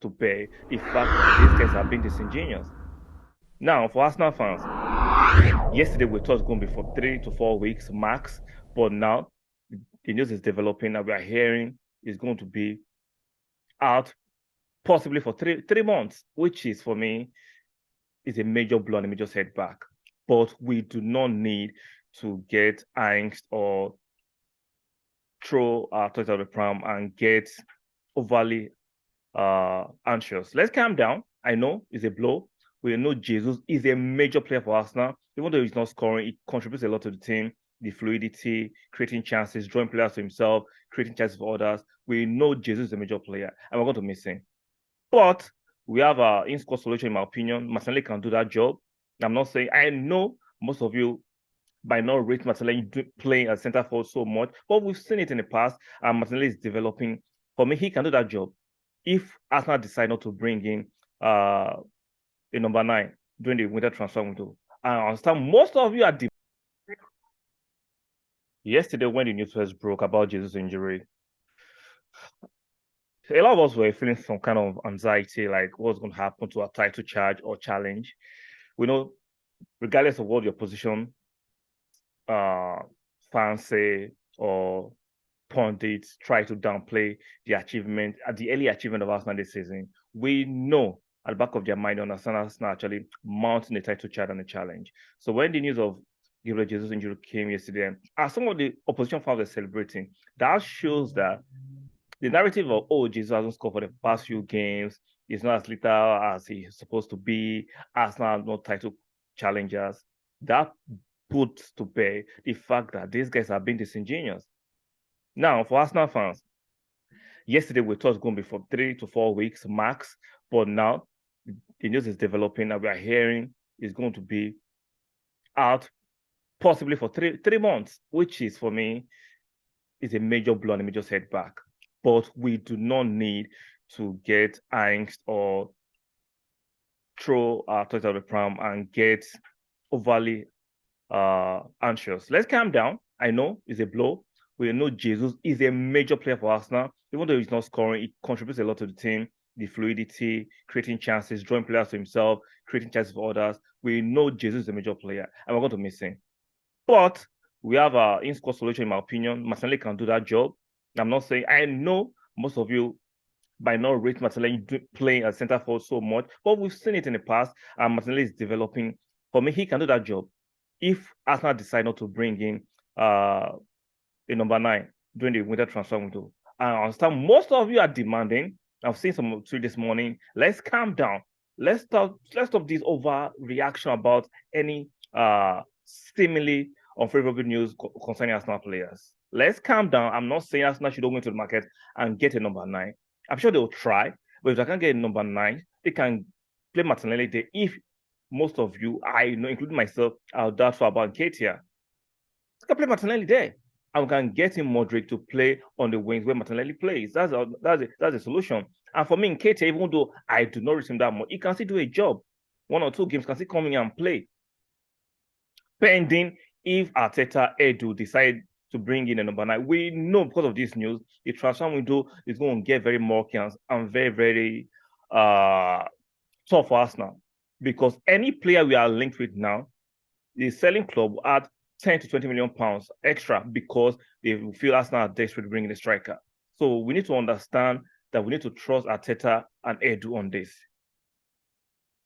to bear the fact that these guys have been disingenuous. Now, for Arsenal fans, yesterday we thought it was going to be for 3 to 4 weeks max, but now the news is developing and we are hearing it's going to be out possibly for three months, which is for me is a major blow and a major setback. But we do not need to get angst or throw our toys out of the pram and get overly anxious. Let's calm down. I know it's a blow. We know Jesus is a major player for Arsenal. Even though he's not scoring, he contributes a lot to the team. The fluidity, creating chances, drawing players to himself, creating chances for others. We know Jesus is a major player, and we're going to miss him. But we have an in-score solution, in my opinion. Martinelli can do that job. I'm not saying, I know most of you by not rate Martinelli playing as center forward so much, but we've seen it in the past, and Martinelli is developing. For me, he can do that job. If Arsenal decide not to bring in a number 9 during the winter transfer window, I understand most of you are yesterday when the news first broke about Jesus' injury. A lot of us were feeling some kind of anxiety, like what's going to happen to our title charge or challenge. We know, regardless of what your position, fans say or pundits try to downplay the achievement, the early achievement of Arsenal this season, we know at the back of their mind, they understand Arsenal actually mounting the title charge and the challenge. So when the news of Gabriel Jesus injury came yesterday, as some of the opposition fans were celebrating, that shows that the narrative of, oh, Jesus hasn't scored for the past few games, he's not as little as he's supposed to be, Arsenal are not title challengers, that puts to bear the fact that these guys have been disingenuous. Now, for Arsenal fans, yesterday we thought it was going to be for 3 to 4 weeks max, but now the news is developing and we are hearing it's going to be out possibly for three months, which is for me is a major blow and a major setback. But we do not need to get angst or throw our toys out of the pram and get overly anxious. Let's calm down. I know it's a blow. We know Jesus is a major player for Arsenal. Even though he's not scoring, he contributes a lot to the team. The fluidity, creating chances, drawing players to himself, creating chances for others. We know Jesus is a major player, and we're going to miss him. But we have an in-score solution, in my opinion. Martinelli can do that job. I'm not saying, I know most of you by not rate Martinelli playing as center forward so much, but we've seen it in the past, and Martinelli is developing. For me, he can do that job. If Arsenal decide not to bring in a number 9 during the winter transfer window, I understand most of you are demanding. I've seen some tweet this morning. Let's calm down. Let's stop this overreaction about any seemingly unfavorable news concerning Arsenal players. Let's calm down. I'm not saying Arsenal should go into the market and get a number 9. I'm sure they'll try, but if they can't get a number 9, they can play Martinelli there. If most of you, I know, including myself, are doubtful about Nketiah, they can play Martinelli there. And we can get him Modric to play on the wings where Martinelli plays. That's a solution. And for me, Nketiah, even though I do not rate him that much, he can still do a job. 1 or 2 games can still come in and play. Pending if Arteta Edu decide to bring in a number 9. We know because of this news, the transfer window is going to get very murky and very, very tough for Arsenal. Because any player we are linked with now, the selling club will add 10 to 20 million pounds extra because they feel Arsenal are desperate to bring in a striker. So we need to understand that we need to trust Arteta and Edu on this.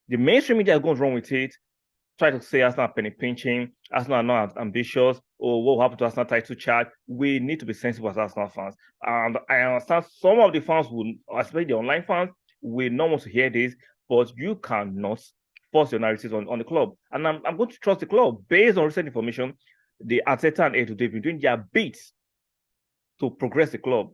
The mainstream media is going wrong with it. Try to say Arsenal are penny pinching, Arsenal are not ambitious, or what will happen to Arsenal title charge. We need to be sensible as Arsenal fans. And I understand some of the fans will, especially the online fans, will not want to hear this, but you cannot force your narratives on the club. And I'm going to trust the club. Based on recent information, the Arteta and Edu, they've been doing their bits to progress the club.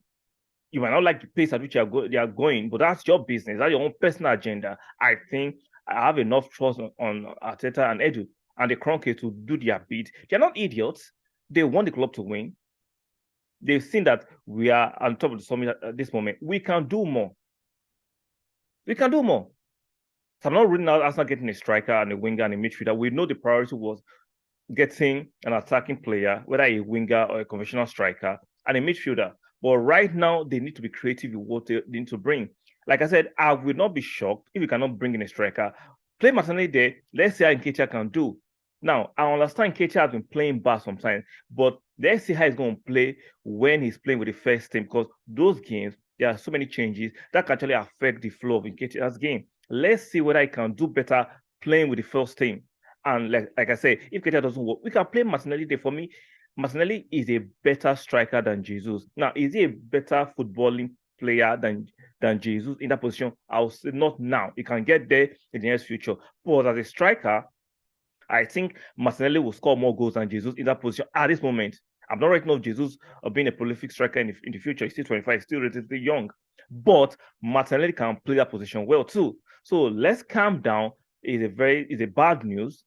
You might not like the pace at which they are going, but that's your business. That's your own personal agenda. I think I have enough trust on Arteta and Edu and the Kroenke to do their bit. They're not idiots. They want the club to win. They've seen that we are on top of the summit at this moment. We can do more. We can do more. So I'm not ruling out Arsenal getting a striker and a winger and a midfielder. We know the priority was getting an attacking player, whether a winger or a conventional striker, and a midfielder. But right now, they need to be creative with what they need to bring. Like I said, I will not be shocked if you cannot bring in a striker. Play Martinelli there. Let's see how Nketiah can do. Now, I understand Nketiah has been playing bad sometimes, but let's see how he's going to play when he's playing with the first team, because those games, there are so many changes that can actually affect the flow of Nketiah's game. Let's see whether he can do better playing with the first team. And like I say, if Nketiah doesn't work, we can play Martinelli there. For me, Martinelli is a better striker than Jesus. Now, is he a better footballing player than Jesus in that position? I'll say not now. He can get there in the near future. But as a striker, I think Martinelli will score more goals than Jesus in that position at this moment. I'm not writing off Jesus of being a prolific striker in the future. He's still 25, he's still relatively young. But Martinelli can play that position well too. So let's calm down. It's a bad news.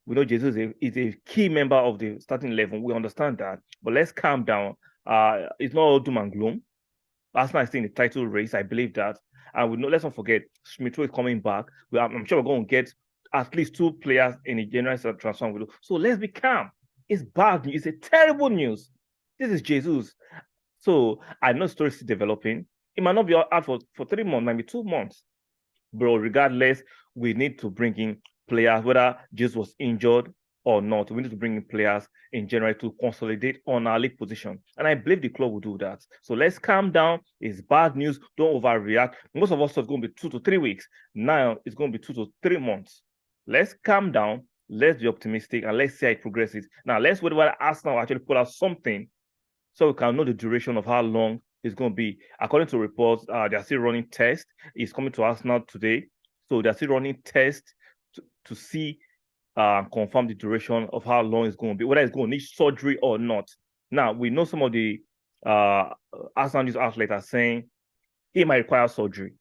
We know Jesus is a key member of the starting 11. We understand that. But let's calm down. It's not all doom and gloom. Arsenal is still in the title race. I believe that. And we know, let's not forget, Smith is coming back. I'm sure we're going to get at least 2 players in the January transfer window. So let's be calm. It's bad news. It's a terrible news. This is Jesus. So I know story is developing. It might not be out for 3 months, maybe 2 months. But regardless, we need to bring in players, whether Jesus was injured or not. We need to bring in players in January to consolidate on our league position. And I believe the club will do that. So let's calm down. It's bad news. Don't overreact. Most of us thought it's going to be 2 to 3 weeks. Now it's going to be 2 to 3 months. Let's calm down. Let's be optimistic and let's see how it progresses. Now let's wait whether Arsenal actually pull out something so we can know the duration of how long it's going to be. According to reports, they're still running tests. It's coming to Arsenal today. So they're still running tests to see confirm the duration of how long it's going to be, whether it's going to need surgery or not. Now, we know some of the Arsenal news outlets are saying he might require surgery,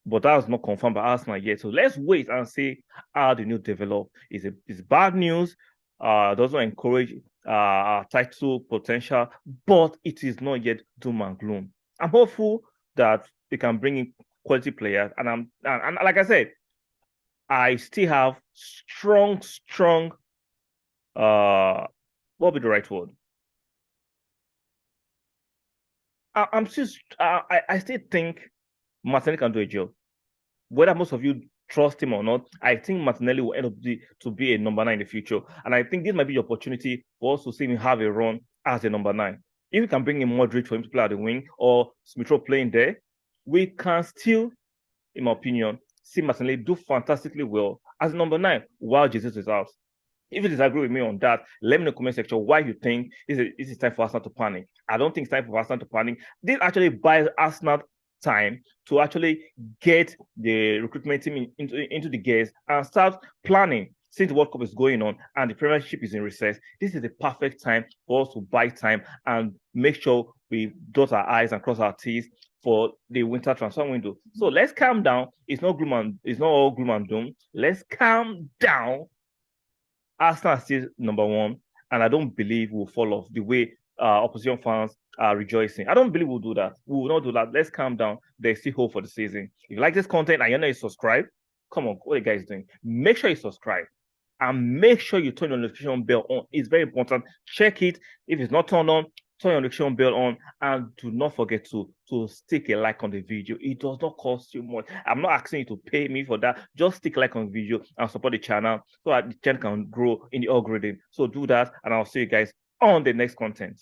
but that's not confirmed by Arsenal yet. So let's wait and see how the news develop. It's bad news. Doesn't encourage title potential, but it is not yet doom and gloom. I'm hopeful that they can bring in quality players, and like I said, I still have strong, what would be the right word? I still think Martinelli can do a job. Whether most of you trust him or not, I think Martinelli will end up to be a number 9 in the future. And I think this might be the opportunity for us to see him have a run as a number 9. If we can bring in Modric for him to play at the wing or Smith Rowe playing there, we can still, in my opinion, see Martinelli do fantastically well as number 9 while Jesus is out. If you disagree with me on that, let me know in the comment section why you think this is time for Arsenal to panic. I don't think it's time for Arsenal to panic. This actually buys Arsenal time to actually get the recruitment team into the gears and start planning. Since the World Cup is going on and the Premiership is in recess, this is the perfect time for us to buy time and make sure we dot our I's and cross our T's for the winter transfer window. So let's calm down. It's not all gloom and doom. Let's calm down. Arsenal is still number 1, and I don't believe we'll fall off the way opposition fans are rejoicing. I don't believe we'll do that. We will not do that. Let's calm down. There's still hope for the season. If you like this content and you're not subscribed, come on, what are you guys doing? Make sure you subscribe and make sure you turn your notification bell on. It's very important. Check it. If it's not turned on, turn your notification bell on, and do not forget to stick a like on the video. It does not cost you much. I'm not asking you to pay me for that. Just stick a like on the video and support the channel so that the channel can grow in the algorithm. So do that, and I'll see you guys on the next content.